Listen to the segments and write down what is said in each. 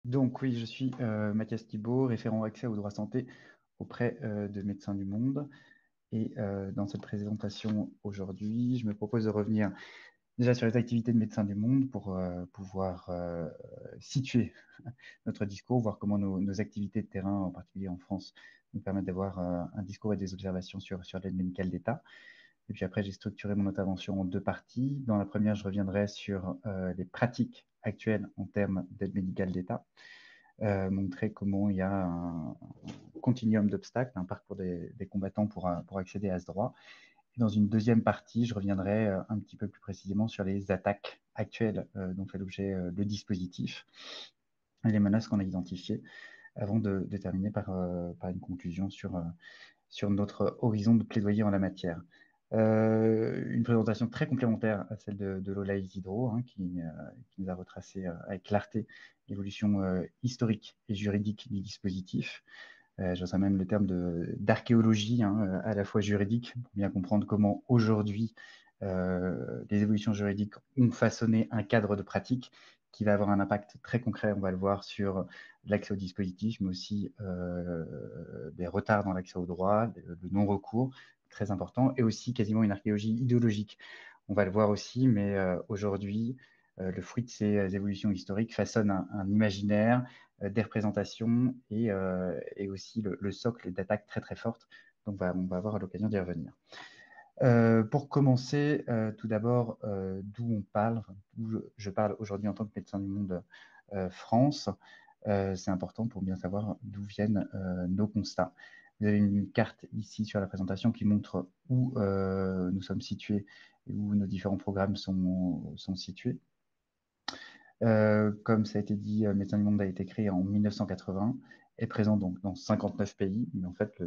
Donc oui, je suis Mathias Thibault, référent accès au droit santé auprès de Médecins du Monde. Et dans cette présentation aujourd'hui, je me propose de revenir déjà sur les activités de Médecins du Monde pour pouvoir situer notre discours, voir comment nos activités de terrain, en particulier en France, nous permettent d'avoir un discours et des observations sur l'aide médicale d'État. Et puis après, j'ai structuré mon intervention en deux parties. Dans la première, je reviendrai sur les pratiques actuelles en termes d'aide médicale d'État, montrer comment il y a un continuum d'obstacles, un parcours des combattants pour accéder à ce droit. Et dans une deuxième partie, je reviendrai un petit peu plus précisément sur les attaques actuelles dont fait l'objet le dispositif et les menaces qu'on a identifiées avant de terminer par une conclusion sur notre horizon de plaidoyer en la matière. Une présentation très complémentaire à celle de Lola Isidro, hein, qui nous a retracé avec clarté l'évolution historique et juridique du dispositif. J'oserais même le terme d'archéologie, hein, à la fois juridique, pour bien comprendre comment aujourd'hui les évolutions juridiques ont façonné un cadre de pratique qui va avoir un impact très concret, on va le voir, sur l'accès au dispositif, mais aussi des retards dans l'accès au droit, le non-recours, très important, et aussi quasiment une archéologie idéologique. On va le voir aussi, mais aujourd'hui, le fruit de ces évolutions historiques façonne un imaginaire, des représentations et aussi le socle d'attaques très très fortes. Donc on va avoir l'occasion d'y revenir. Pour commencer, tout d'abord, d'où on parle, enfin, d'où je parle aujourd'hui en tant que médecin du monde France. C'est important pour bien savoir d'où viennent nos constats. Vous avez une carte ici sur la présentation qui montre où nous sommes situés et où nos différents programmes sont situés. Comme ça a été dit, Médecins du Monde a été créé en 1980, est présent donc dans 59 pays, mais en fait,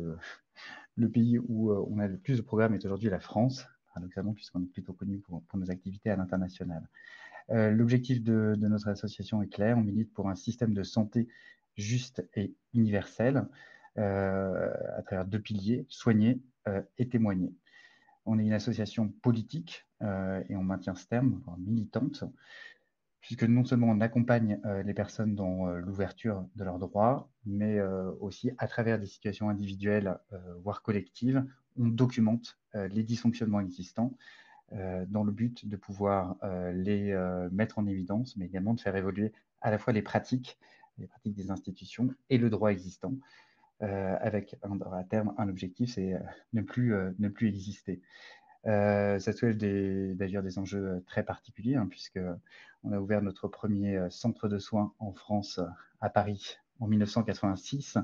le pays où on a le plus de programmes est aujourd'hui la France, paradoxalement, puisqu'on est plutôt connu pour nos activités à l'international. L'objectif de notre association est clair, on milite pour un système de santé juste et universel, à travers deux piliers, soigner et témoigner. On est une association politique et on maintient ce terme, voire militante, puisque non seulement on accompagne les personnes dans l'ouverture de leurs droits, mais aussi à travers des situations individuelles, voire collectives, on documente les dysfonctionnements existants dans le but de pouvoir les mettre en évidence, mais également de faire évoluer à la fois les pratiques des institutions et le droit existant, avec à terme un objectif, c'est ne plus exister. Ça soulève d'ailleurs des enjeux très particuliers, hein, puisque on a ouvert notre premier centre de soins en France, à Paris, en 1986,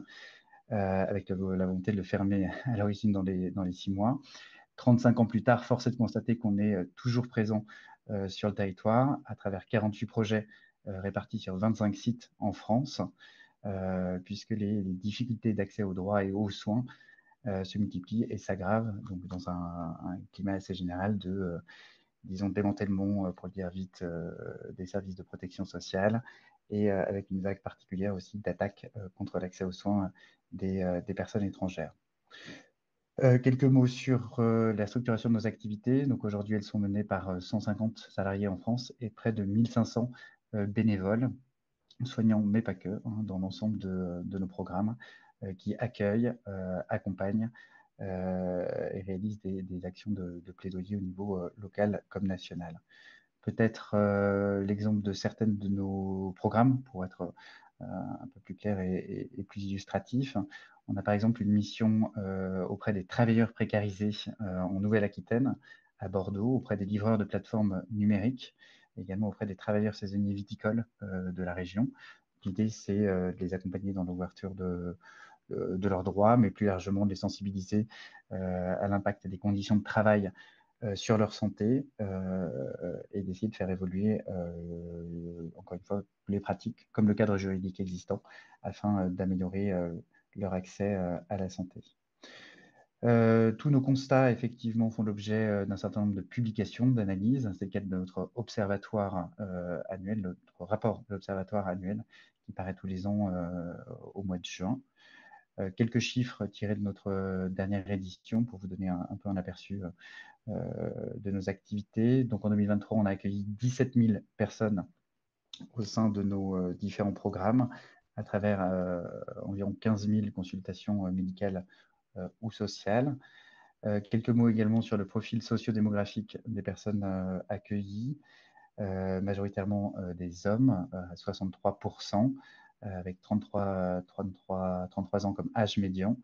avec la volonté de le fermer à l'origine dans les 6 mois. 35 ans plus tard, force est de constater qu'on est toujours présent sur le territoire à travers 48 projets répartis sur 25 sites en France, puisque les difficultés d'accès aux droits et aux soins se multiplient et s'aggravent, donc dans un climat assez général disons, démantèlement, pour le dire vite, des services de protection sociale et avec une vague particulière aussi d'attaques contre l'accès aux soins des personnes étrangères. Quelques mots sur la structuration de nos activités. Donc aujourd'hui, elles sont menées par 150 salariés en France et près de 1500 bénévoles, soignants, mais pas que, hein, dans l'ensemble de nos programmes qui accueillent, accompagnent et réalisent des actions de plaidoyer au niveau local comme national. Peut-être l'exemple de certaines de nos programmes pour être un peu plus clair et plus illustratif. On a par exemple une mission auprès des travailleurs précarisés en Nouvelle-Aquitaine, à Bordeaux, auprès des livreurs de plateformes numériques, également auprès des travailleurs saisonniers viticoles de la région. L'idée, c'est de les accompagner dans l'ouverture de leurs droits, mais plus largement de les sensibiliser à l'impact des conditions de travail sur leur santé et d'essayer de faire évoluer, encore une fois, les pratiques comme le cadre juridique existant afin d'améliorer leur accès à la santé. Tous nos constats, effectivement, font l'objet d'un certain nombre de publications, d'analyses. C'est le cas de notre observatoire annuel, notre rapport de l'observatoire annuel qui paraît tous les ans au mois de juin. Quelques chiffres tirés de notre dernière édition pour vous donner un peu un aperçu de nos activités. Donc en 2023, on a accueilli 17 000 personnes au sein de nos différents programmes à travers environ 15 000 consultations médicales ou sociales. Quelques mots également sur le profil socio-démographique des personnes accueillies, majoritairement des hommes, à 63%, avec 33 ans comme âge médian.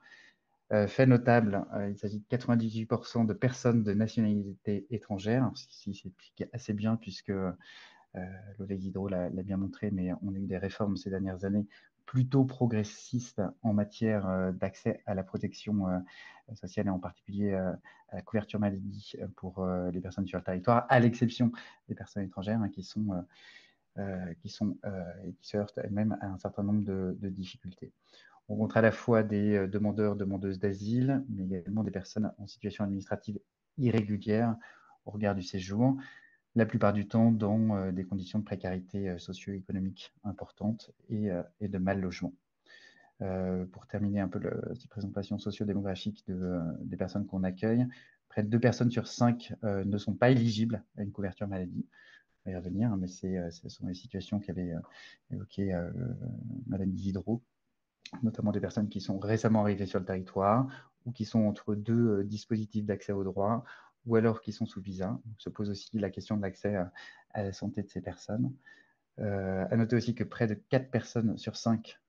Fait notable, il s'agit de 98% de personnes de nationalité étrangère, ce qui s'explique assez bien puisque l'Oleg Hydro l'a bien montré, mais on a eu des réformes ces dernières années plutôt progressistes en matière d'accès à la protection sociale et en particulier à la couverture maladie pour les personnes sur le territoire, à l'exception des personnes étrangères hein, qui se heurtent elles-mêmes à un certain nombre de difficultés. On rencontre à la fois des demandeurs, demandeuses d'asile, mais également des personnes en situation administrative irrégulière au regard du séjour, la plupart du temps dans des conditions de précarité socio-économique importantes et de mal logement. Pour terminer un peu cette présentation socio-démographique des personnes qu'on accueille, près de 2 personnes sur 5 ne sont pas éligibles à une couverture maladie. On va y revenir, hein, mais ce sont les situations qu'avait évoquées Madame Diderot, notamment des personnes qui sont récemment arrivées sur le territoire ou qui sont entre deux dispositifs d'accès au droit ou alors qui sont sous visa. Donc, se pose aussi la question de l'accès à la santé de ces personnes. À noter aussi que près de 4 personnes sur 5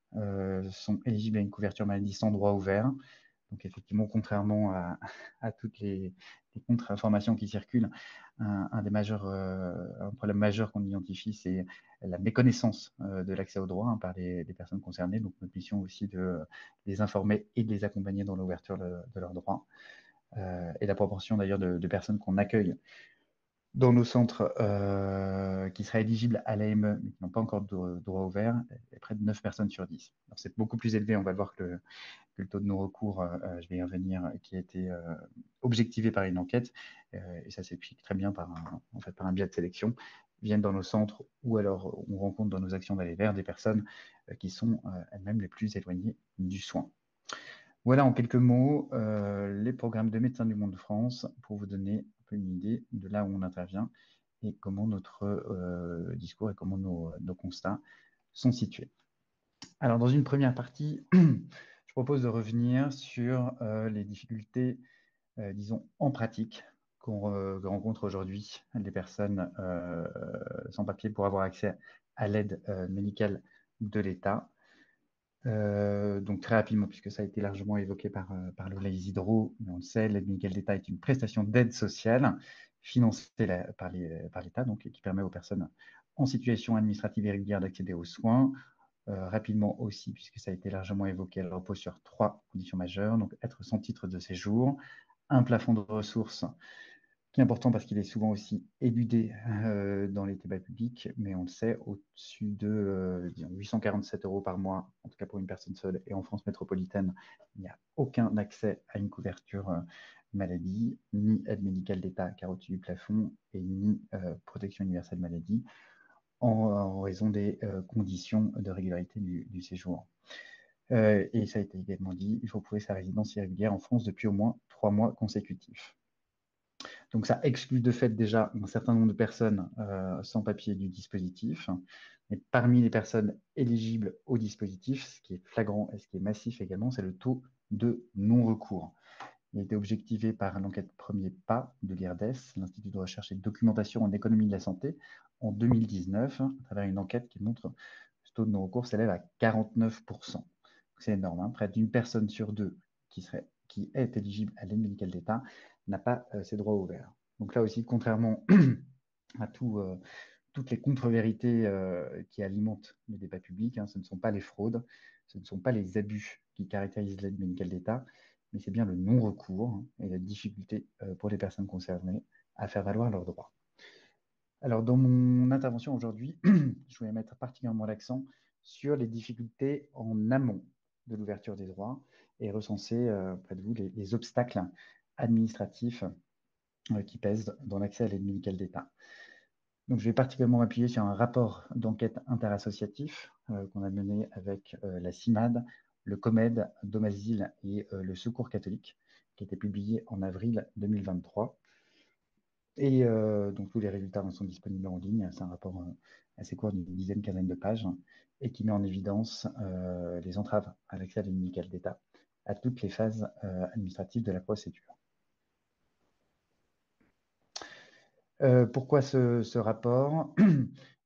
sont éligibles à une couverture maladie sans droit ouvert. Donc effectivement, contrairement à toutes les contre-informations qui circulent, un problème majeur qu'on identifie, c'est la méconnaissance de l'accès au droit hein, par les personnes concernées. Donc notre mission aussi de les informer et de les accompagner dans l'ouverture de leurs droits. Et la proportion d'ailleurs de personnes qu'on accueille dans nos centres qui seraient éligibles à l'AME, mais qui n'ont pas encore de droit ouvert, est près de 9 personnes sur 10. Alors c'est beaucoup plus élevé, on va le voir que le taux de non-recours, je vais y revenir, qui a été objectivé par une enquête, et ça s'explique très bien par un biais de sélection, viennent dans nos centres ou alors on rencontre dans nos actions d'aller vers des personnes qui sont elles-mêmes les plus éloignées du soin. Voilà en quelques mots les programmes de Médecins du Monde de France pour vous donner un peu une idée de là où on intervient et comment notre discours et comment nos constats sont situés. Alors, dans une première partie, je propose de revenir sur les difficultés, disons, en pratique que rencontrent aujourd'hui les personnes sans papier pour avoir accès à l'aide médicale de l'État. Donc, très rapidement, puisque ça a été largement évoqué par Lola Isidro, mais on le sait, l'aide médicale d'État est une prestation d'aide sociale financée par l'État, donc qui permet aux personnes en situation administrative irrégulière d'accéder aux soins, rapidement aussi, puisque ça a été largement évoqué, elle repose sur 3 conditions majeures. Donc, être sans titre de séjour, un plafond de ressources qui est important parce qu'il est souvent aussi éludé dans les débats publics, mais on le sait, au-dessus de disons 847 euros par mois, en tout cas pour une personne seule, et en France métropolitaine, il n'y a aucun accès à une couverture maladie, ni aide médicale d'État, car au-dessus du plafond, et ni protection universelle maladie en raison des conditions de régularité du séjour. Et ça a été également dit, il faut prouver sa résidence irrégulière en France depuis au moins 3 mois consécutifs. Donc ça exclut de fait déjà un certain nombre de personnes sans papier du dispositif. Mais parmi les personnes éligibles au dispositif, ce qui est flagrant et ce qui est massif également, c'est le taux de non-recours. Il a été objectivé par l'enquête Premier Pas de l'IRDES, l'Institut de recherche et de documentation en économie de la santé, en 2019, à travers une enquête qui montre que ce taux de non-recours s'élève à 49%. C'est énorme, hein. Près d'une personne sur deux qui est éligible à l'aide médicale d'État n'a pas ses droits ouverts. Donc là aussi, contrairement à toutes les contre-vérités qui alimentent le débat public, hein, ce ne sont pas les fraudes, ce ne sont pas les abus qui caractérisent l'aide médicale d'État, mais c'est bien le non-recours hein, et la difficulté pour les personnes concernées à faire valoir leurs droits. Alors, dans mon intervention aujourd'hui, je voulais mettre particulièrement l'accent sur les difficultés en amont de l'ouverture des droits et recenser près de vous les obstacles administratifs qui pèsent dans l'accès à l'aide médicale d'État. Donc, je vais particulièrement m'appuyer sur un rapport d'enquête interassociatif qu'on a mené avec la CIMAD, le COMED, Domasil et le Secours catholique, qui a été publié en avril 2023. Et donc tous les résultats sont disponibles en ligne. C'est un rapport assez court d'une dizaine, quinzaine de pages et qui met en évidence les entraves à l'accès à l'aide médicale d'État à toutes les phases administratives de la procédure. Pourquoi ce rapport?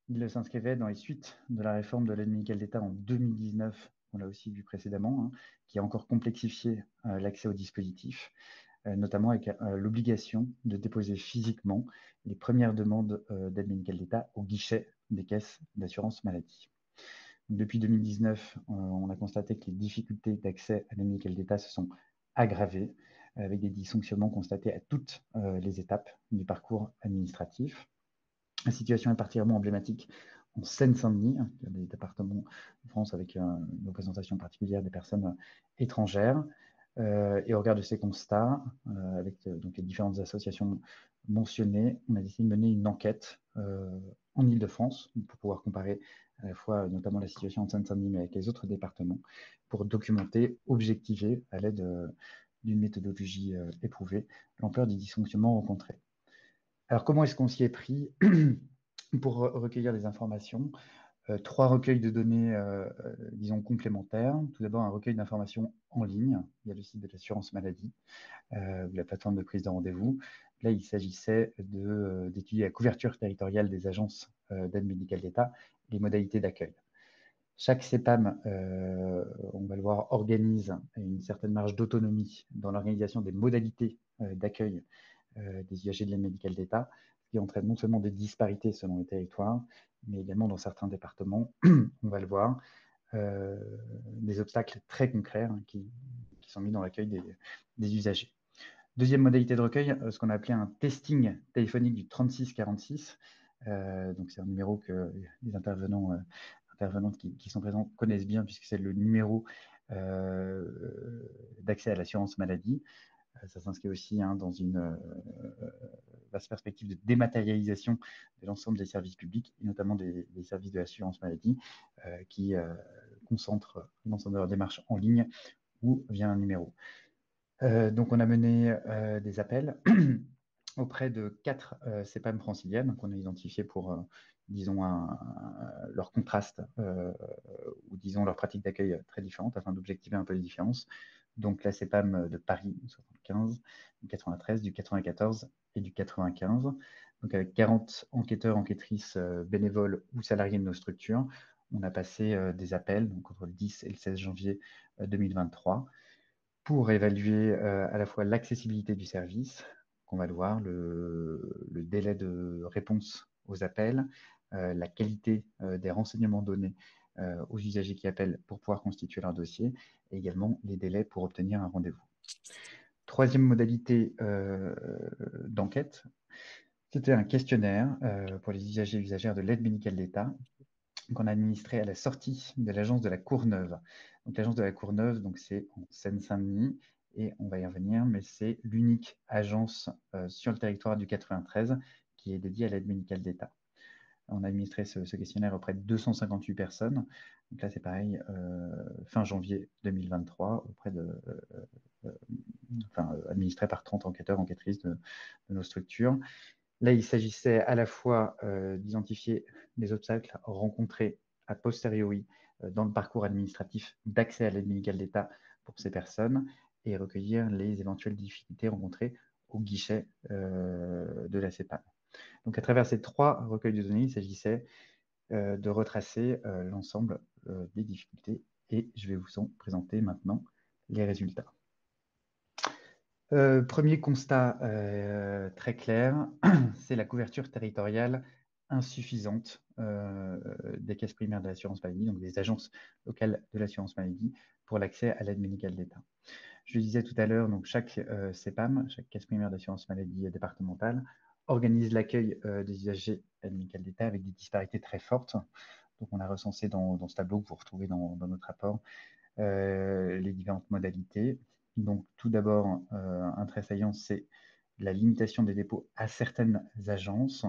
Il s'inscrivait dans les suites de la réforme de l'aide médicale d'État en 2019, on l'a aussi vu précédemment, hein, qui a encore complexifié l'accès au dispositif, notamment avec l'obligation de déposer physiquement les premières demandes d'aide médicale d'État au guichet des caisses d'assurance maladie. Depuis 2019, on a constaté que les difficultés d'accès à l'aide médicale d'État se sont aggravées, avec des dysfonctionnements constatés à toutes les étapes du parcours administratif. La situation est particulièrement emblématique en Seine-Saint-Denis, qui est un des départements de France avec une représentation particulière des personnes étrangères. Et au regard de ces constats, avec donc les différentes associations mentionnées, on a décidé de mener une enquête en Ile-de-France pour pouvoir comparer à la fois notamment la situation en Seine-Saint-Denis mais avec les autres départements pour documenter, objectiver à l'aide d'une méthodologie éprouvée l'ampleur des dysfonctionnements rencontrés. Alors comment est-ce qu'on s'y est pris pour recueillir des informations? Trois recueils de données, disons, complémentaires. Tout d'abord, un recueil d'informations en ligne via le site de l'assurance maladie, ou la plateforme de prise de rendez-vous. Là, il s'agissait d'étudier la couverture territoriale des agences d'aide médicale d'État et les modalités d'accueil. Chaque CEPAM, on va le voir, organise une certaine marge d'autonomie dans l'organisation des modalités d'accueil des usagers de l'aide médicale d'État, ce qui entraîne non seulement des disparités selon les territoires, mais également dans certains départements, on va le voir, des obstacles très concrets hein, qui sont mis dans l'accueil des usagers. Deuxième modalité de recueil, ce qu'on a appelé un testing téléphonique du 3646. Donc c'est un numéro que les intervenantes qui sont présents connaissent bien puisque c'est le numéro d'accès à l'assurance maladie. Ça s'inscrit aussi hein, dans une vaste perspective de dématérialisation de l'ensemble des services publics, et notamment des services de l'assurance maladie, qui concentrent l'ensemble de leurs démarches en ligne ou via un numéro. Donc, on a mené des appels auprès de 4 CEPAM franciliennes qu'on a identifiées pour, disons, leur contraste ou, disons, leur pratique d'accueil très différentes afin d'objectiver un peu les différences. Donc, la CEPAM de Paris, du 75, du 93, du 94 et du 95. Donc, avec 40 enquêteurs, enquêtrices bénévoles ou salariés de nos structures, on a passé des appels donc, entre le 10 et le 16 janvier 2023 pour évaluer à la fois l'accessibilité du service, qu'on va le voir, le délai de réponse aux appels, la qualité des renseignements donnés aux usagers qui appellent pour pouvoir constituer leur dossier, et également les délais pour obtenir un rendez-vous. Troisième modalité d'enquête, c'était un questionnaire pour les usagers et usagères de l'aide médicale d'État qu'on a administré à la sortie de l'agence de la Courneuve. Donc l'agence de la Courneuve, donc c'est en Seine-Saint-Denis et on va y revenir, mais c'est l'unique agence sur le territoire du 93 qui est dédiée à l'aide médicale d'État. On a administré ce questionnaire auprès de 258 personnes. Donc là, c'est pareil, fin janvier 2023, administré par 30 enquêteurs, enquêtrices de nos structures. Là, il s'agissait à la fois d'identifier les obstacles rencontrés a posteriori dans le parcours administratif d'accès à l'aide médicale d'État pour ces personnes et recueillir les éventuelles difficultés rencontrées au guichet de la CEPAM. Donc, à travers ces 3 recueils de données, il s'agissait de retracer l'ensemble des difficultés et je vais vous en présenter maintenant les résultats. Premier constat très clair, c'est la couverture territoriale insuffisante des caisses primaires de l'assurance maladie, donc des agences locales de l'assurance maladie, pour l'accès à l'aide médicale d'État. Je le disais tout à l'heure, donc chaque CEPAM, chaque caisse primaire d'assurance maladie départementale, organise l'accueil des usagers à l'aide médicale d'État avec des disparités très fortes. Donc on a recensé dans ce tableau que vous retrouvez dans notre rapport les différentes modalités. Donc, tout d'abord, un trait saillant, c'est la limitation des dépôts à certaines agences.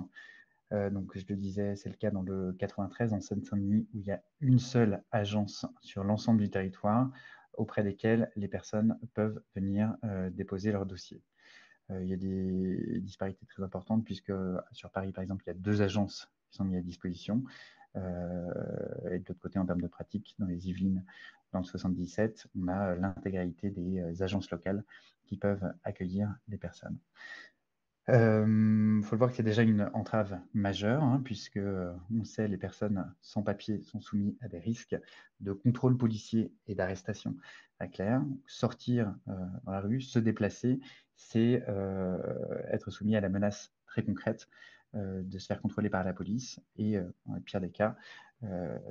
Donc, je le disais, c'est le cas dans le 93, en Seine-Saint-Denis, où il y a une seule agence sur l'ensemble du territoire auprès desquelles les personnes peuvent venir déposer leur dossier. Il y a des disparités très importantes puisque sur Paris, par exemple, il y a 2 agences qui sont mises à disposition. Et de l'autre côté, en termes de pratique, dans les Yvelines, dans le 77, on a l'intégralité des agences locales qui peuvent accueillir les personnes. Faut le voir que c'est déjà une entrave majeure, hein, puisque on sait les personnes sans papier sont soumises à des risques de contrôle policier et d'arrestation à clair. Sortir dans la rue, se déplacer, c'est être soumis à la menace très concrète de se faire contrôler par la police et, dans le pire des cas,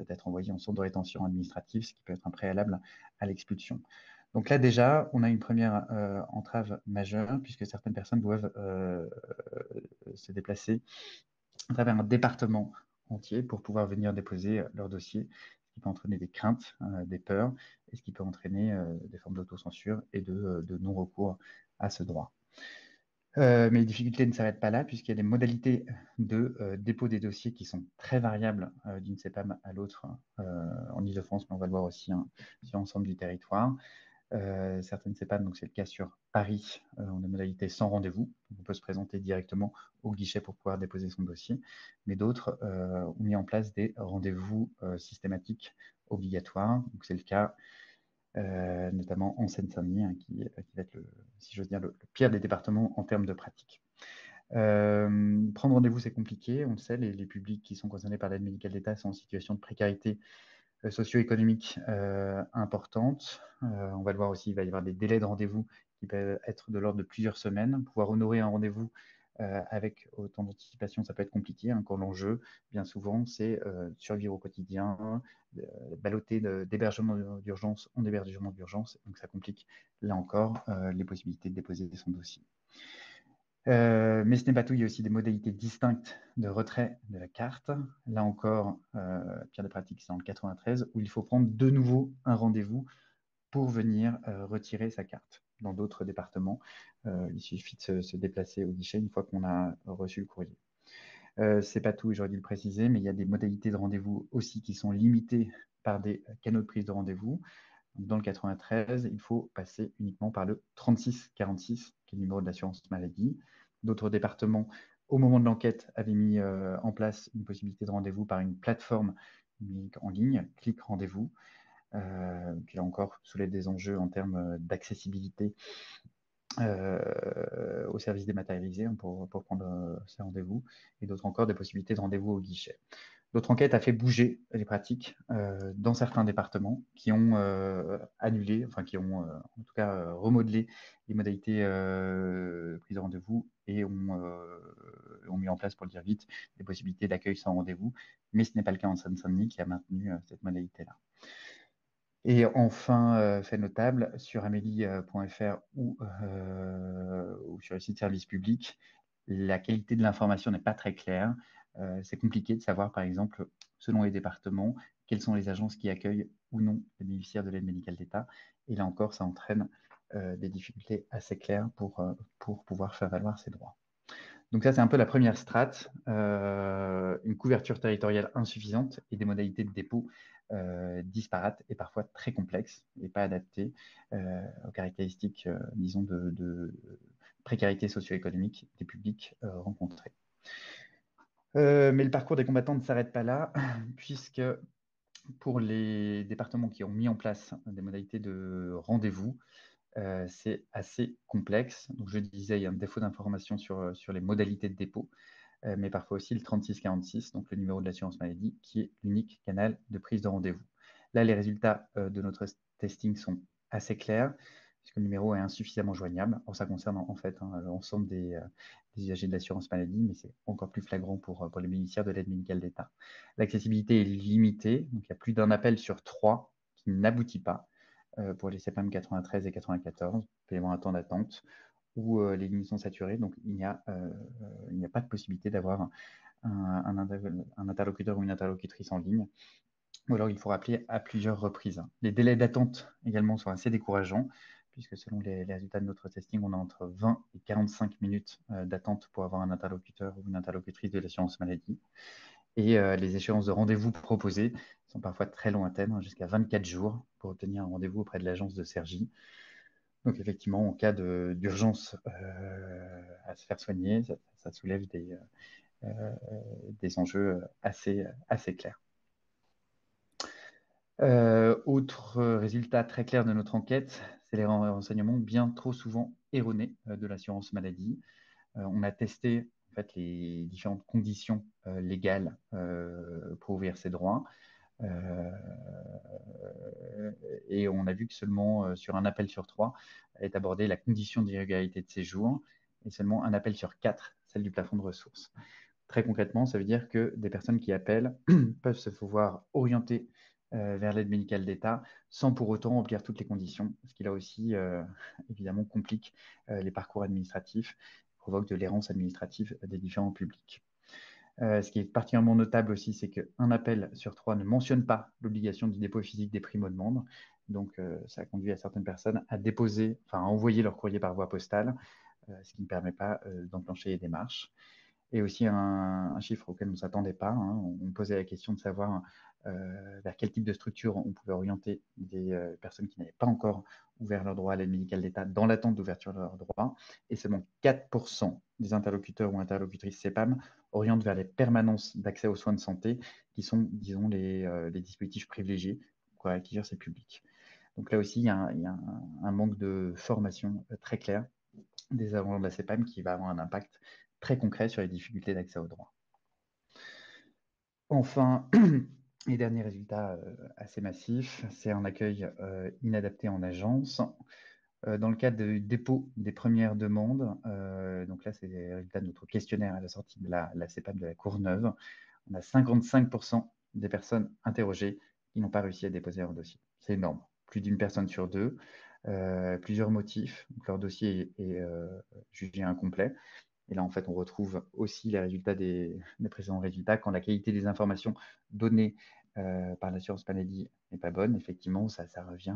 d'être envoyé en centre de rétention administrative, ce qui peut être un préalable à l'expulsion. Donc là déjà, on a une première entrave majeure puisque certaines personnes doivent se déplacer à travers un département entier pour pouvoir venir déposer leur dossier, ce qui peut entraîner des craintes, des peurs, et ce qui peut entraîner des formes d'autocensure et de non-recours à ce droit. Mais les difficultés ne s'arrêtent pas là, puisqu'il y a des modalités de dépôt des dossiers qui sont très variables d'une CEPAM à l'autre en Ile-de-France, mais on va le voir aussi sur l'ensemble du territoire. Certaines CEPAM, donc c'est le cas sur Paris, on a une modalité sans rendez-vous. On peut se présenter directement au guichet pour pouvoir déposer son dossier. Mais d'autres ont mis en place des rendez-vous systématiques obligatoires. Donc c'est le cas notamment en Seine-Saint-Denis, hein, qui va être, si j'ose dire, le pire des départements en termes de pratique. Prendre rendez-vous, c'est compliqué. On le sait, les publics qui sont concernés par l'aide médicale d'État sont en situation de précarité socio-économique importante. On va le voir aussi, il va y avoir des délais de rendez-vous qui peuvent être de l'ordre de plusieurs semaines. Pouvoir honorer un rendez-vous avec autant d'anticipation, ça peut être compliqué, hein, quand l'enjeu, bien souvent, c'est survivre au quotidien, balloter d'hébergement d'urgence en hébergement d'urgence. Donc ça complique, là encore, les possibilités de déposer son dossier. Mais ce n'est pas tout, il y a aussi des modalités distinctes de retrait de la carte. Là encore, Pierre de Pratique, c'est dans le 93, où il faut prendre de nouveau un rendez-vous pour venir retirer sa carte. Dans d'autres départements, il suffit de se déplacer au guichet une fois qu'on a reçu le courrier. C'est pas tout, j'aurais dû le préciser, mais il y a des modalités de rendez-vous aussi qui sont limitées par des canaux de prise de rendez-vous. Dans le 93, il faut passer uniquement par le 3646, qui est le numéro de l'assurance maladie. D'autres départements, au moment de l'enquête, avaient mis en place une possibilité de rendez-vous par une plateforme numérique en ligne, Clic Rendez-vous, qui là encore soulève des enjeux en termes d'accessibilité au service dématérialisé, hein, pour prendre ces rendez-vous, et d'autres encore des possibilités de rendez-vous au guichet. D'autres enquêtes a fait bouger les pratiques dans certains départements qui ont annulé, enfin qui ont en tout cas remodelé les modalités prise de rendez-vous et ont mis en place, pour le dire vite, des possibilités d'accueil sans rendez-vous. Mais ce n'est pas le cas en Seine-Saint-Denis qui a maintenu cette modalité-là. Et enfin, fait notable, sur amélie.fr ou sur le site service public, la qualité de l'information n'est pas très claire. C'est compliqué de savoir, par exemple, selon les départements, quelles sont les agences qui accueillent ou non les bénéficiaires de l'aide médicale d'État. Et là encore, ça entraîne des difficultés assez claires pour pouvoir faire valoir ses droits. Donc ça, c'est un peu la première strate, une couverture territoriale insuffisante et des modalités de dépôt disparates et parfois très complexes et pas adaptées aux caractéristiques, disons, de précarité socio-économique des publics rencontrés. Mais le parcours des combattants ne s'arrête pas là, puisque pour les départements qui ont mis en place des modalités de rendez-vous, c'est assez complexe. Donc, je disais, il y a un défaut d'information sur les modalités de dépôt, mais parfois aussi le 3646, donc le numéro de l'assurance maladie, qui est l'unique canal de prise de rendez-vous. Là, les résultats de notre testing sont assez clairs, puisque le numéro est insuffisamment joignable. Alors, ça concerne en fait l'ensemble des usagers de l'assurance maladie, mais c'est encore plus flagrant pour les bénéficiaires de l'aide médicale d'État. L'accessibilité est limitée, donc il y a plus d'un appel sur 3 qui n'aboutit pas pour les CPAM 93 et 94. Il peut y avoir un temps d'attente où les lignes sont saturées, donc il n'y a pas de possibilité d'avoir un interlocuteur ou une interlocutrice en ligne, ou alors il faut rappeler à plusieurs reprises. Les délais d'attente également sont assez décourageants, puisque selon les résultats de notre testing, on a entre 20 et 45 minutes d'attente pour avoir un interlocuteur ou une interlocutrice de l'assurance maladie. Et les échéances de rendez-vous proposées sont parfois très lointaines, jusqu'à 24 jours pour obtenir un rendez-vous auprès de l'agence de Cergy. Donc effectivement, en cas d'urgence à se faire soigner, ça soulève des enjeux assez clairs. Autre résultat très clair de notre enquête, c'est les renseignements bien trop souvent erronés de l'assurance maladie. On a testé en fait, les différentes conditions légales pour ouvrir ses droits. Euh, et on a vu que seulement sur un appel sur trois est abordée la condition d'irrégularité de séjour et seulement un appel sur quatre, celle du plafond de ressources. Très concrètement, ça veut dire que des personnes qui appellent peuvent se voir orienter vers l'aide médicale d'État sans pour autant remplir toutes les conditions, ce qui là aussi évidemment complique les parcours administratifs, provoque de l'errance administrative des différents publics. Ce qui est particulièrement notable aussi, c'est qu'un appel sur trois ne mentionne pas l'obligation du dépôt physique des primo-demandes. Donc, ça a conduit à certaines personnes à déposer, enfin, à envoyer leur courrier par voie postale, ce qui ne permet pas d'enclencher les démarches. Et aussi un chiffre auquel on ne s'attendait pas. Hein. On posait la question de savoir vers quel type de structure on pouvait orienter des personnes qui n'avaient pas encore ouvert leur droit à l'aide médicale d'État dans l'attente d'ouverture de leurs droits. Et seulement 4% des interlocuteurs ou interlocutrices CEPAM orientent vers les permanences d'accès aux soins de santé, qui sont, disons, les dispositifs privilégiés pour acquérir ces publics. Donc là aussi, il y a un manque de formation très clair des agents de la CEPAM qui va avoir un impact très concret sur les difficultés d'accès aux droits. Enfin, et dernier résultat assez massif, c'est un accueil inadapté en agence. Dans le cadre du dépôt des premières demandes, donc là c'est les résultats de notre questionnaire à la sortie de la CEPAM de la Courneuve, on a 55% des personnes interrogées qui n'ont pas réussi à déposer leur dossier. C'est énorme. Plus d'une personne sur deux, plusieurs motifs, donc leur dossier est jugé incomplet. Et là, en fait, on retrouve aussi les résultats des précédents résultats. Quand la qualité des informations données par l'assurance maladie n'est pas bonne, effectivement, ça revient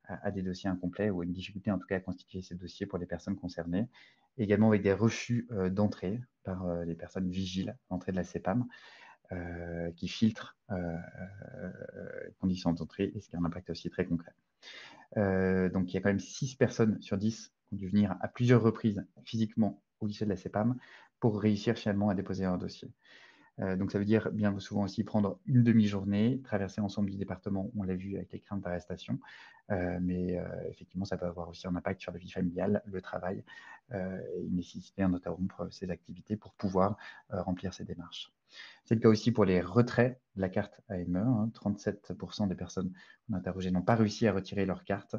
à des dossiers incomplets ou à une difficulté, en tout cas, à constituer ces dossiers pour les personnes concernées. Également avec des refus d'entrée par les personnes vigiles à l'entrée de la CEPAM qui filtrent les conditions d'entrée et ce qui a un impact aussi très concret. Donc, il y a quand même 6 personnes sur 10 qui ont dû venir à plusieurs reprises physiquement au guichet de la CEPAM pour réussir finalement à déposer leur dossier. Donc, ça veut dire bien souvent aussi prendre une demi-journée, traverser l'ensemble du département, on l'a vu avec les craintes d'arrestation, mais effectivement, ça peut avoir aussi un impact sur la vie familiale, le travail, et une nécessité d'interrompre ces activités pour pouvoir remplir ces démarches. C'est le cas aussi pour les retraits de la carte AME. Hein. 37% des personnes qu'on a interrogées n'ont pas réussi à retirer leur carte.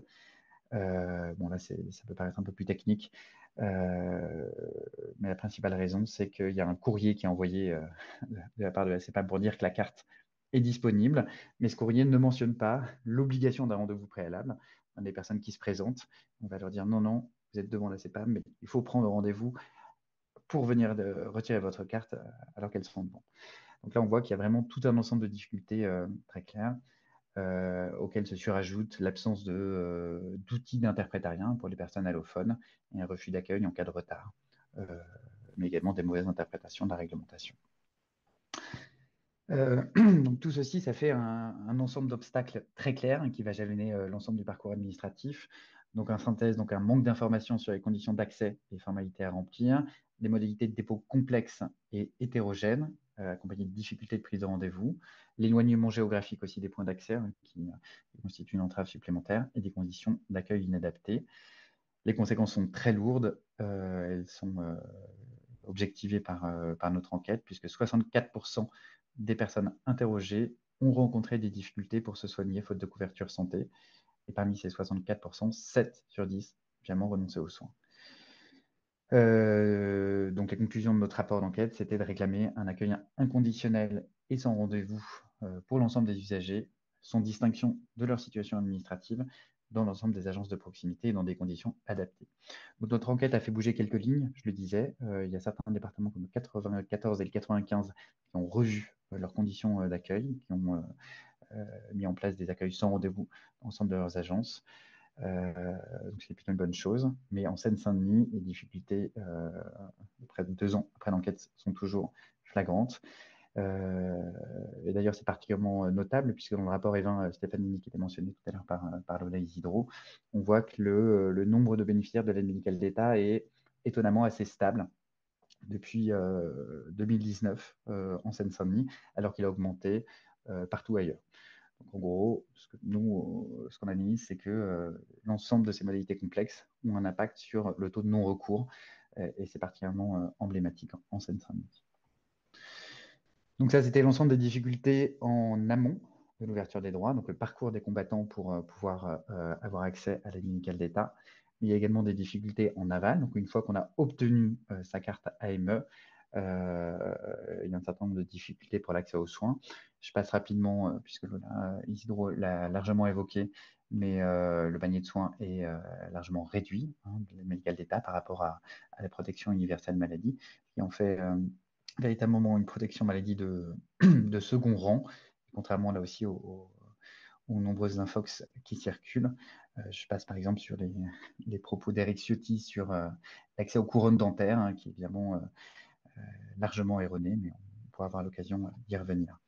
Bon, là, ça peut paraître un peu plus technique, mais la principale raison, c'est qu'il y a un courrier qui est envoyé de la part de la CEPAM pour dire que la carte est disponible, mais ce courrier ne mentionne pas l'obligation d'un rendez-vous préalable. Des personnes qui se présentent, on va leur dire non, non, vous êtes devant la CEPAM, mais il faut prendre rendez-vous pour venir retirer votre carte alors qu'elles sont devant. Donc là, on voit qu'il y a vraiment tout un ensemble de difficultés très claires auxquelles se surajoute l'absence d'outils d'interprétariat pour les personnes allophones et un refus d'accueil en cas de retard, mais également des mauvaises interprétations de la réglementation. Donc tout ceci, ça fait un ensemble d'obstacles très clairs qui va jalonner l'ensemble du parcours administratif. Donc en synthèse, donc un manque d'informations sur les conditions d'accès et les formalités à remplir, des modalités de dépôt complexes et hétérogènes, accompagnées de difficultés de prise de rendez-vous, l'éloignement géographique aussi des points d'accès qui constituent une entrave supplémentaire et des conditions d'accueil inadaptées. Les conséquences sont très lourdes, elles sont objectivées par notre enquête, puisque 64% des personnes interrogées ont rencontré des difficultés pour se soigner faute de couverture santé. Et parmi ces 64%, 7 sur 10 ont finalement renoncé aux soins. Donc la conclusion de notre rapport d'enquête, c'était de réclamer un accueil inconditionnel et sans rendez-vous pour l'ensemble des usagers, sans distinction de leur situation administrative, dans l'ensemble des agences de proximité et dans des conditions adaptées. Donc, notre enquête a fait bouger quelques lignes, je le disais. Il y a certains départements comme le 94 et le 95 qui ont revu leurs conditions d'accueil, qui ont mis en place des accueils sans rendez-vous dans l'ensemble de leurs agences. Donc c'est plutôt une bonne chose. Mais en Seine-Saint-Denis, les difficultés, près de 2 ans après l'enquête, sont toujours flagrantes. Et d'ailleurs, c'est particulièrement notable puisque dans le rapport Evin Stefanini qui était mentionné tout à l'heure par Lola Isidro, on voit que le nombre de bénéficiaires de l'aide médicale d'État est étonnamment assez stable depuis 2019 en Seine-Saint-Denis, alors qu'il a augmenté partout ailleurs. Donc, en gros, ce qu'on analyse, c'est que l'ensemble de ces modalités complexes ont un impact sur le taux de non-recours, et c'est particulièrement emblématique en Seine-Saint-Denis. Donc ça, c'était l'ensemble des difficultés en amont de l'ouverture des droits, donc le parcours des combattants pour pouvoir avoir accès à l'aide médicale d'État. Il y a également des difficultés en aval. Donc une fois qu'on a obtenu sa carte AME, il y a un certain nombre de difficultés pour l'accès aux soins. Je passe rapidement, puisque Isidro l'a largement évoqué, mais le panier de soins est largement réduit de l'aide médicale d'État par rapport à la protection universelle maladie, qui en fait véritablement une protection maladie de second rang, contrairement là aussi aux nombreuses infox qui circulent. Je passe par exemple sur les propos d'Eric Ciotti sur l'accès aux couronnes dentaires, qui est évidemment largement erroné, mais on pourra avoir l'occasion d'y revenir.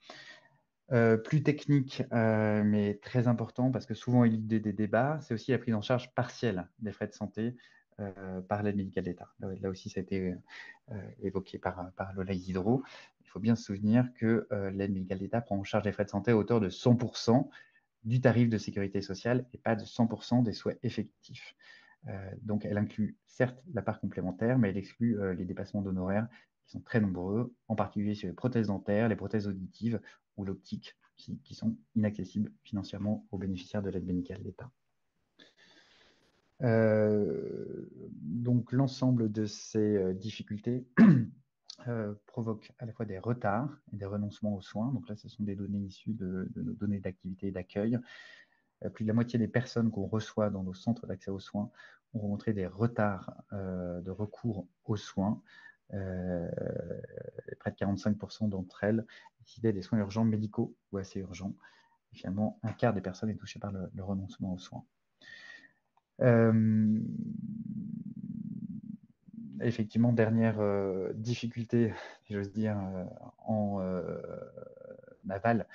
Plus technique, mais très important, parce que souvent il y a des débats, c'est aussi la prise en charge partielle des frais de santé par l'aide médicale d'État. Là aussi, ça a été évoqué par Lola Isidro. Il faut bien se souvenir que l'aide médicale d'État prend en charge les frais de santé à hauteur de 100% du tarif de sécurité sociale et pas de 100% des souhaits effectifs. Donc, elle inclut certes la part complémentaire, mais elle exclut les dépassements d'honoraires qui sont très nombreux, en particulier sur les prothèses dentaires, les prothèses auditives ou l'optique, qui sont inaccessibles financièrement aux bénéficiaires de l'aide médicale d'État. Donc, l'ensemble de ces difficultés provoque à la fois des retards et des renoncements aux soins. Donc là, ce sont des données issues de nos données d'activité et d'accueil. Plus de la moitié des personnes qu'on reçoit dans nos centres d'accès aux soins ont rencontré des retards de recours aux soins. Près de 45% d'entre elles décidaient des soins urgents médicaux ou assez urgents. Et finalement, un quart des personnes est touché par le renoncement aux soins. Effectivement, dernière difficulté, si j'ose dire, en aval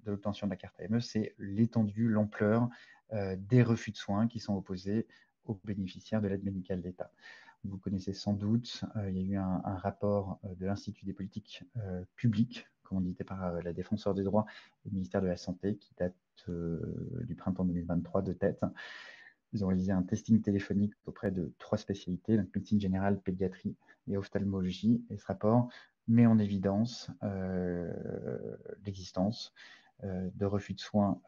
de l'obtention de la carte AME, c'est l'étendue, l'ampleur des refus de soins qui sont opposés aux bénéficiaires de l'aide médicale d'État. Vous connaissez sans doute, il y a eu un rapport de l'Institut des politiques publiques, commandité par la Défenseure des droits et le ministère de la Santé, qui date du printemps 2023 de tête. Ils ont réalisé un testing téléphonique auprès de 3 spécialités, donc médecine générale, pédiatrie et ophtalmologie. Et ce rapport met en évidence l'existence de refus de soins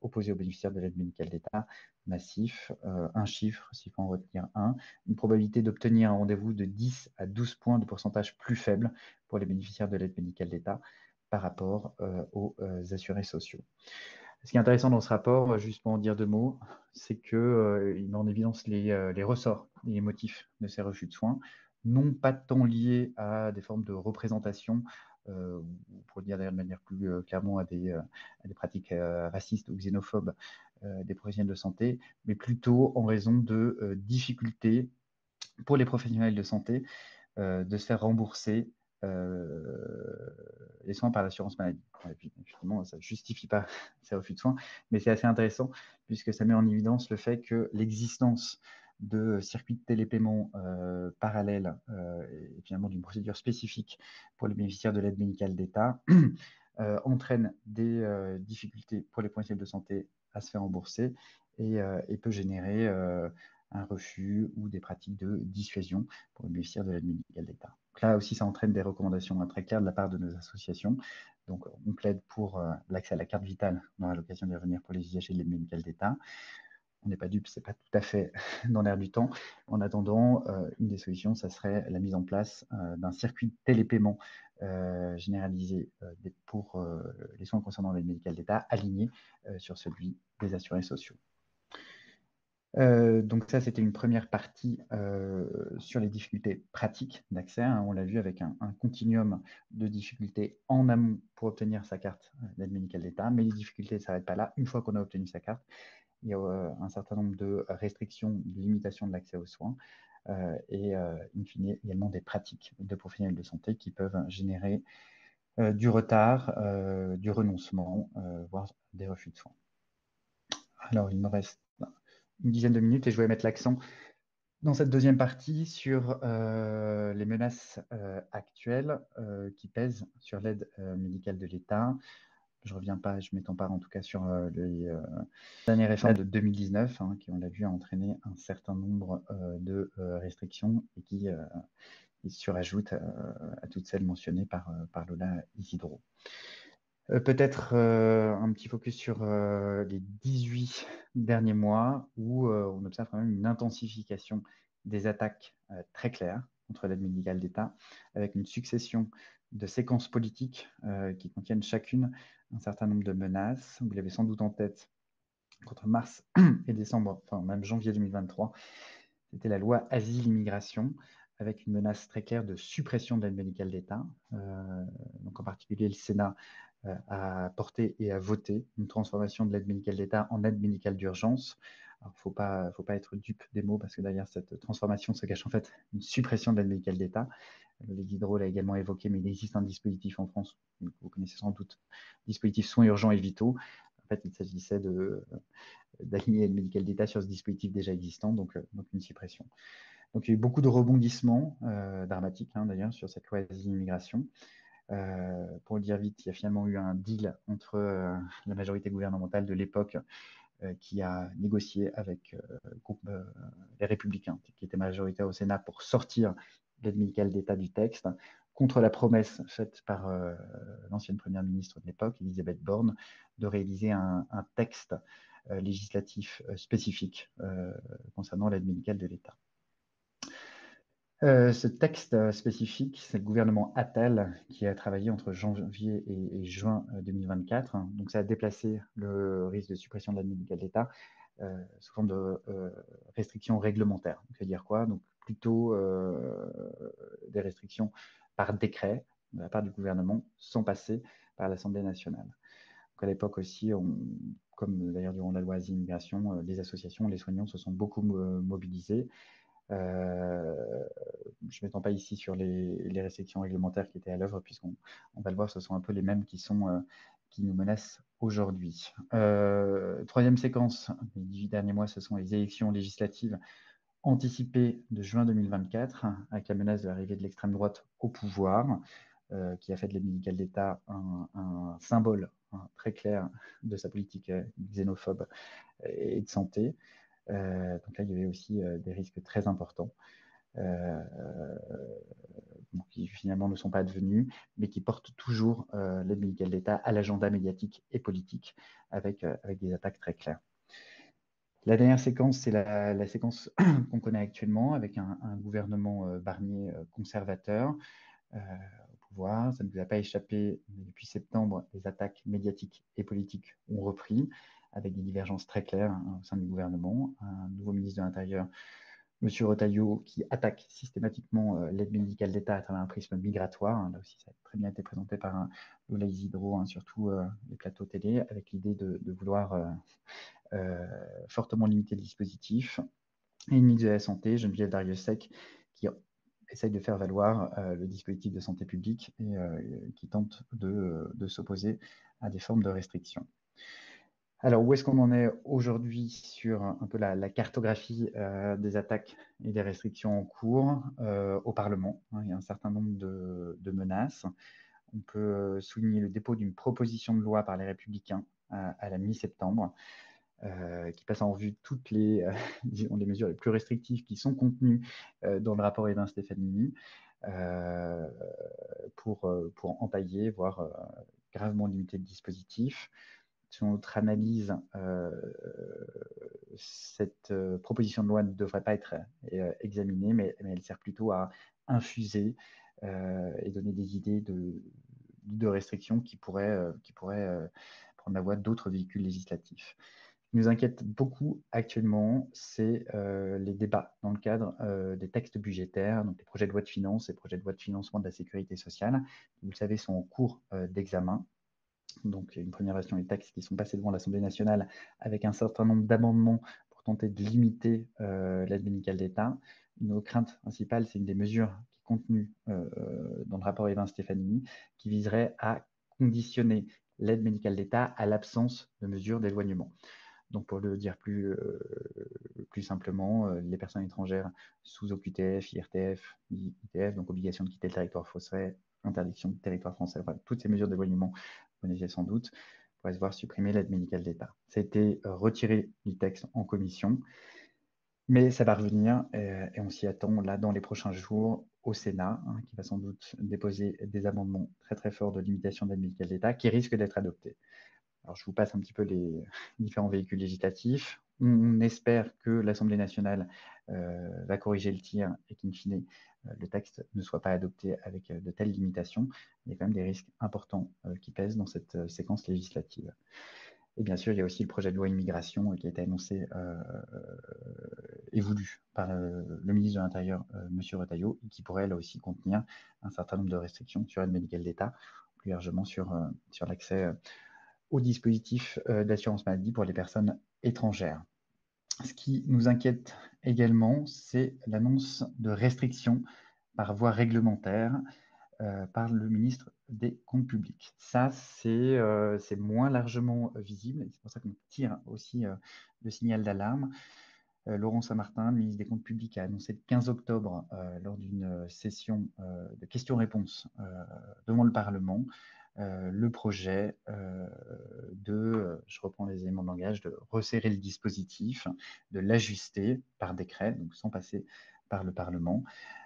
opposés aux bénéficiaires de l'aide médicale d'État massif, un chiffre, s'il faut en retenir un, une probabilité d'obtenir un rendez-vous de 10 à 12 points de pourcentage plus faible pour les bénéficiaires de l'aide médicale d'État par rapport aux assurés sociaux. Ce qui est intéressant dans ce rapport, juste pour en dire 2 mots, c'est qu'il met en évidence les ressorts et les motifs de ces refus de soins, non pas tant liés à des formes de représentation, ou pour le dire d'ailleurs de manière plus clairement à des pratiques racistes ou xénophobes des professionnels de santé, mais plutôt en raison de difficultés pour les professionnels de santé de se faire rembourser les soins par l'assurance maladie. Et puis, effectivement, ça ne justifie pas ces refus de soins, mais c'est assez intéressant puisque ça met en évidence le fait que l'existence de circuits de télépaiement parallèles et finalement d'une procédure spécifique pour les bénéficiaires de l'aide médicale d'État entraîne des difficultés pour les professionnels de santé à se faire rembourser et peut générer un refus ou des pratiques de dissuasion pour les bénéficiaires de l'aide médicale d'État. Donc là aussi, ça entraîne des recommandations très claires de la part de nos associations. Donc, on plaide pour l'accès à la carte vitale. On aura l'occasion d'y revenir pour les usagers de l'aide médicale d'État. On n'est pas dupe, c'est pas tout à fait dans l'air du temps. En attendant, une des solutions, ça serait la mise en place d'un circuit de télépaiement généralisé pour les soins concernant l'aide médicale d'État, aligné sur celui des assurés sociaux. Donc ça, c'était une première partie sur les difficultés pratiques d'accès. On l'a vu avec un continuum de difficultés en amont pour obtenir sa carte d'aide médicale d'État. Mais les difficultés ne s'arrêtent pas là. Une fois qu'on a obtenu sa carte, il y a un certain nombre de restrictions, de limitations de l'accès aux soins et in fine également des pratiques de professionnels de santé qui peuvent générer du retard, du renoncement, voire des refus de soins. Alors, il me reste une dizaine de minutes et je voulais mettre l'accent dans cette deuxième partie sur les menaces actuelles qui pèsent sur l'aide médicale de l'État. Je ne reviens pas, je m'étends pas en tout cas sur les dernières réformes de 2019 qui, on l'a vu, a entraîné un certain nombre de restrictions et qui surajoutent à toutes celles mentionnées par Lola Isidro. Peut-être un petit focus sur les 18 derniers mois où on observe quand même une intensification des attaques très claires contre l'aide médicale d'État, avec une succession de séquences politiques qui contiennent chacune un certain nombre de menaces. Vous l'avez sans doute en tête, entre mars et décembre, enfin même janvier 2023, c'était la loi Asile-Immigration, avec une menace très claire de suppression de l'aide médicale d'État. Donc en particulier, le Sénat a porté et a voté une transformation de l'aide médicale d'État en aide médicale d'urgence. Alors, il ne faut pas être dupe des mots, parce que derrière cette transformation se cache en fait une suppression de l'aide médicale d'État. Les Hydro l'a également évoqué, mais il existe un dispositif en France, vous connaissez sans doute, dispositif soins urgents et vitaux. En fait, il s'agissait d'aligner l'aide médicale d'État sur ce dispositif déjà existant, donc une suppression. Donc il y a eu beaucoup de rebondissements dramatiques d'ailleurs sur cette loi Asile-Immigration. Pour le dire vite, il y a finalement eu un deal entre la majorité gouvernementale de l'époque qui a négocié avec le groupe les Républicains, qui étaient majoritaires au Sénat, pour sortir l'aide médicale d'État du texte, contre la promesse faite par l'ancienne première ministre de l'époque, Elisabeth Borne, de réaliser un texte législatif spécifique concernant l'aide médicale de l'État. Ce texte spécifique, c'est le gouvernement Attal qui a travaillé entre janvier et juin 2024. Donc, ça a déplacé le risque de suppression de l'aide médicale d'État sous forme de restrictions réglementaires. C'est-à-dire quoi? Donc, plutôt des restrictions par décret de la part du gouvernement sans passer par l'Assemblée nationale. Donc, à l'époque aussi, comme d'ailleurs durant la loi Asile-Immigration, les associations, les soignants se sont beaucoup mobilisés. Je ne m'étends pas ici sur les restrictions réglementaires qui étaient à l'œuvre, puisqu'on va le voir, ce sont un peu les mêmes qui nous menacent aujourd'hui. Troisième séquence, les 18 derniers mois, ce sont les élections législatives anticipées de juin 2024, avec la menace de l'arrivée de l'extrême droite au pouvoir, qui a fait de l'aide médicale d'État un symbole très clair de sa politique xénophobe et de santé. Donc là, il y avait aussi des risques très importants qui finalement ne sont pas advenus, mais qui portent toujours l'aide médicale d'État à l'agenda médiatique et politique avec des attaques très claires. La dernière séquence, c'est la séquence qu'on connaît actuellement avec un gouvernement Barnier conservateur au pouvoir. Ça ne vous a pas échappé, mais depuis septembre, les attaques médiatiques et politiques ont repris avec des divergences très claires au sein du gouvernement. Un nouveau ministre de l'Intérieur, M. Retailleau, qui attaque systématiquement l'aide médicale d'État à travers un prisme migratoire. Là aussi, ça a très bien été présenté par Lola Isidro, surtout les plateaux télé, avec l'idée de vouloir fortement limiter le dispositif. Et une ministre de la Santé, Geneviève Darrieussecq, qui essaye de faire valoir le dispositif de santé publique et qui tente de s'opposer à des formes de restrictions. Alors, où est-ce qu'on en est aujourd'hui sur un peu la cartographie des attaques et des restrictions en cours au Parlement? Il y a un certain nombre de menaces. On peut souligner le dépôt d'une proposition de loi par les Républicains à la mi-septembre, qui passe en revue toutes les mesures les plus restrictives qui sont contenues dans le rapport Hédin Stefanini pour entailler, voire gravement limiter le dispositif. Selon notre analyse, cette proposition de loi ne devrait pas être examinée, mais elle sert plutôt à infuser et donner des idées de restrictions qui pourraient prendre la voie d'autres véhicules législatifs. Ce qui nous inquiète beaucoup actuellement, c'est les débats dans le cadre des textes budgétaires, donc les projets de loi de finances et projets de loi de financement de la sécurité sociale, qui, vous le savez, sont en cours d'examen. Donc, il y a une première version des textes qui sont passés devant l'Assemblée nationale avec un certain nombre d'amendements pour tenter de limiter l'aide médicale d'État. Nos craintes principales, c'est une des mesures qui est contenue dans le rapport Evin-Stefanini, qui viserait à conditionner l'aide médicale d'État à l'absence de mesures d'éloignement. Donc, pour le dire plus simplement, les personnes étrangères sous OQTF, IRTF, ITF, donc obligation de quitter le territoire français, interdiction du territoire français, enfin, toutes ces mesures d'éloignement, vous connaissez sans doute, pourraient se voir supprimer l'aide médicale d'État. Ça a été retiré du texte en commission, mais ça va revenir et on s'y attend là dans les prochains jours au Sénat, hein, qui va sans doute déposer des amendements très très forts de limitation de l'aide médicale d'État qui risquent d'être adoptés. Alors, je vous passe un petit peu les différents véhicules législatifs. On espère que l'Assemblée nationale va corriger le tir et qu'in fine, le texte ne soit pas adopté avec de telles limitations. Il y a quand même des risques importants qui pèsent dans cette séquence législative. Et bien sûr, il y a aussi le projet de loi immigration qui a été annoncé et voulu par le ministre de l'Intérieur, M. Retailleau, et qui pourrait là aussi contenir un certain nombre de restrictions sur l'aide médicale d'État, plus largement sur l'accès au dispositif d'assurance maladie pour les personnes étrangères. Ce qui nous inquiète également, c'est l'annonce de restrictions par voie réglementaire par le ministre des Comptes publics. Ça, c'est moins largement visible, et c'est pour ça qu'on tire aussi le signal d'alarme. Laurent Saint-Martin, le ministre des Comptes publics, a annoncé le 15 octobre, lors d'une session de questions-réponses devant le Parlement, le projet je reprends les éléments de langage, de resserrer le dispositif, de l'ajuster par décret, donc sans passer par le Parlement,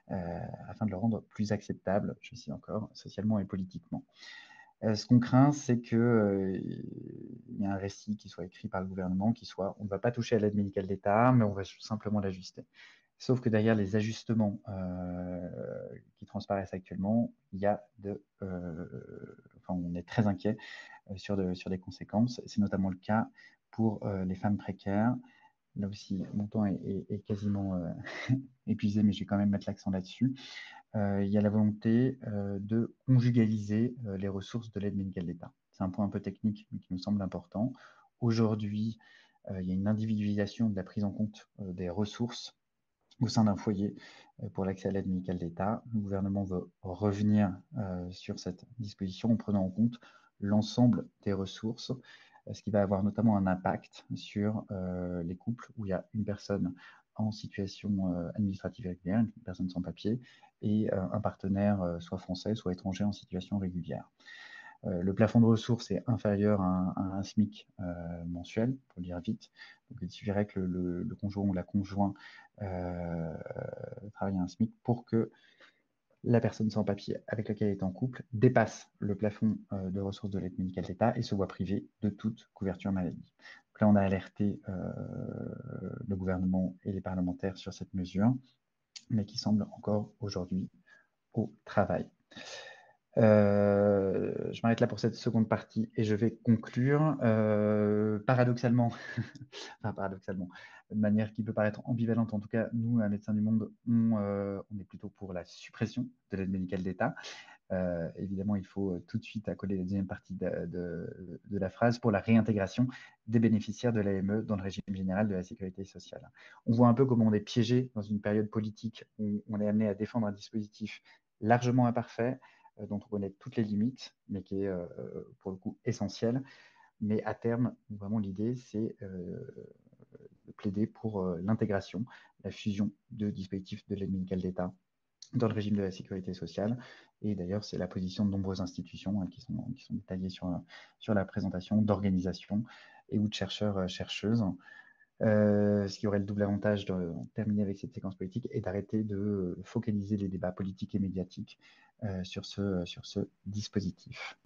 afin de le rendre plus acceptable, je cite encore, socialement et politiquement. Ce qu'on craint, c'est qu'il y a un récit qui soit écrit par le gouvernement, qui soit on ne va pas toucher à l'aide médicale d'État, mais on va simplement l'ajuster. Sauf que derrière les ajustements qui transparaissent actuellement, il y a enfin, on est très inquiet sur des conséquences. C'est notamment le cas pour les femmes précaires. Là aussi, mon temps est quasiment épuisé, mais je vais quand même mettre l'accent là-dessus. Il y a la volonté de conjugaliser les ressources de l'aide médicale d'État. C'est un point un peu technique, mais qui nous semble important. Aujourd'hui, il y a une individualisation de la prise en compte des ressources au sein d'un foyer pour l'accès à l'aide médicale d'État. Le gouvernement veut revenir sur cette disposition en prenant en compte l'ensemble des ressources, ce qui va avoir notamment un impact sur les couples où il y a une personne en situation administrative régulière, une personne sans papier, et un partenaire soit français, soit étranger en situation régulière. Le plafond de ressources est inférieur à un SMIC mensuel, pour le dire vite. Donc, il suffirait que le conjoint ou la conjointe travaille à un SMIC pour que la personne sans papier avec laquelle elle est en couple dépasse le plafond de ressources de l'aide médicale d'État et se voit privée de toute couverture maladie. Donc là, on a alerté le gouvernement et les parlementaires sur cette mesure, mais qui semble encore aujourd'hui au travail. Je m'arrête là pour cette seconde partie et je vais conclure. Paradoxalement, enfin paradoxalement, de manière qui peut paraître ambivalente, en tout cas, nous, à Médecins du Monde, on est plutôt pour la suppression de l'aide médicale d'État. Évidemment, il faut tout de suite accoler la deuxième partie de la phrase pour la réintégration des bénéficiaires de l'AME dans le régime général de la sécurité sociale. On voit un peu comment on est piégé dans une période politique où on est amené à défendre un dispositif largement imparfait, dont on connaît toutes les limites, mais qui est pour le coup essentiel. Mais à terme, vraiment l'idée, c'est de plaider pour l'intégration, la fusion de dispositifs de l'aide médicale d'État dans le régime de la sécurité sociale. Et d'ailleurs, c'est la position de nombreuses institutions qui sont détaillées sur la présentation d'organisations et ou de chercheurs, chercheuses. Ce qui aurait le double avantage de terminer avec cette séquence politique et d'arrêter de focaliser les débats politiques et médiatiques sur ce dispositif.